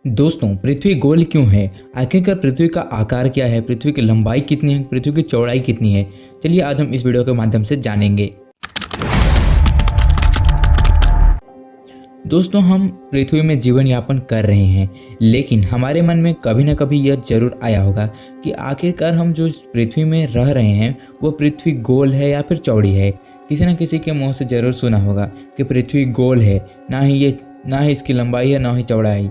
दोस्तों, पृथ्वी गोल क्यों है? आखिरकार पृथ्वी का आकार क्या है? पृथ्वी की लंबाई कितनी है? पृथ्वी की चौड़ाई कितनी है? चलिए आज हम इस वीडियो के माध्यम से जानेंगे। दोस्तों, हम पृथ्वी में जीवन यापन कर रहे हैं, लेकिन हमारे मन में कभी ना कभी यह जरूर आया होगा कि आखिरकार हम जो इस पृथ्वी में रह रहे हैं वो पृथ्वी गोल है या फिर चौड़ी है। किसी न किसी के मुंह से जरूर सुना होगा कि पृथ्वी गोल है, ना ही इसकी लंबाई है ना ही चौड़ाई,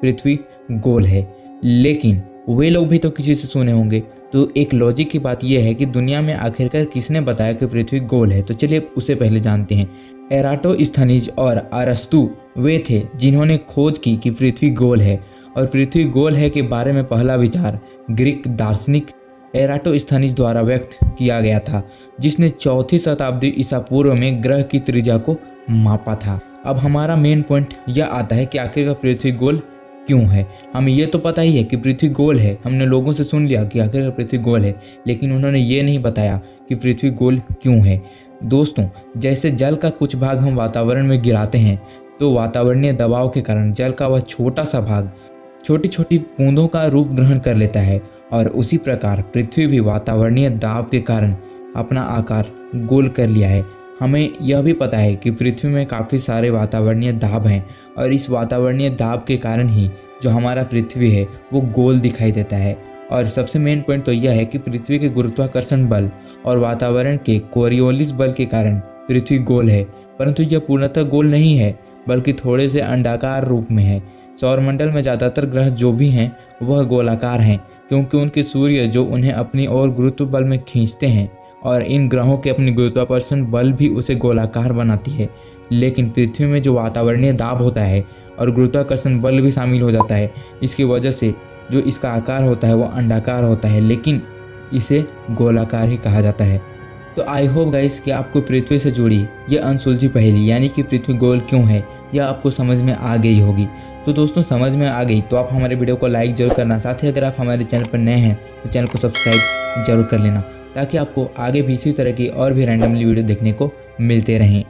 पृथ्वी गोल है। लेकिन वे लोग भी तो किसी से सुने होंगे। तो एक लॉजिक की बात यह है कि दुनिया में आखिरकार किसने बताया कि पृथ्वी गोल है। तो चलिए उसे पहले जानते हैं। एराटोस्थनीज और अरस्तु वे थे जिन्होंने खोज की कि पृथ्वी गोल है, और पृथ्वी गोल है के बारे में पहला विचार ग्रीक दार्शनिक एराटोस्थनीज द्वारा व्यक्त किया गया था, जिसने 4वीं शताब्दी ईसा पूर्व में ग्रह की त्रिज्या को मापा था। अब हमारा मेन पॉइंट यह आता है कि आखिरकार पृथ्वी गोल क्यों है। हमें यह तो पता ही है कि पृथ्वी गोल है, हमने लोगों से सुन लिया कि आखिरकार पृथ्वी गोल है, लेकिन उन्होंने ये नहीं बताया कि पृथ्वी गोल क्यों है। दोस्तों, जैसे जल का कुछ भाग हम वातावरण में गिराते हैं तो वातावरणीय दबाव के कारण जल का वह छोटा सा भाग छोटी छोटी बूंदों का रूप ग्रहण कर लेता है, और उसी प्रकार पृथ्वी भी वातावरणीय दाब के कारण अपना आकार गोल कर लिया है। हमें यह भी पता है कि पृथ्वी में काफ़ी सारे वातावरणीय दाब हैं, और इस वातावरणीय दाब के कारण ही जो हमारा पृथ्वी है वो गोल दिखाई देता है। और सबसे मेन पॉइंट तो यह है कि पृथ्वी के गुरुत्वाकर्षण बल और वातावरण के कोरियोलिस बल के कारण पृथ्वी गोल है, परंतु यह पूर्णतः गोल नहीं है, बल्कि थोड़े से अंडाकार रूप में है। सौरमंडल में ज़्यादातर ग्रह जो भी हैं वह गोलाकार हैं, क्योंकि उनके सूर्य जो उन्हें अपनी ओर गुरुत्व बल में खींचते हैं, और इन ग्रहों के अपनी गुरुत्वाकर्षण बल भी उसे गोलाकार बनाती है। लेकिन पृथ्वी में जो वातावरणीय दाब होता है और गुरुत्वाकर्षण बल भी शामिल हो जाता है, इसकी वजह से जो इसका आकार होता है वो अंडाकार होता है, लेकिन इसे गोलाकार ही कहा जाता है। तो आई होप गाइस कि आपको पृथ्वी से जुड़ी ये अनसुलझी पहेली यानी कि पृथ्वी गोल क्यों है यह आपको समझ में आ गई होगी। तो दोस्तों, समझ में आ गई तो आप हमारे वीडियो को लाइक जरूर करना, साथ ही अगर आप हमारे चैनल पर नए हैं तो चैनल को सब्सक्राइब जरूर कर लेना, ताकि आपको आगे भी इसी तरह की और भी रैंडमली वीडियो देखने को मिलते रहें।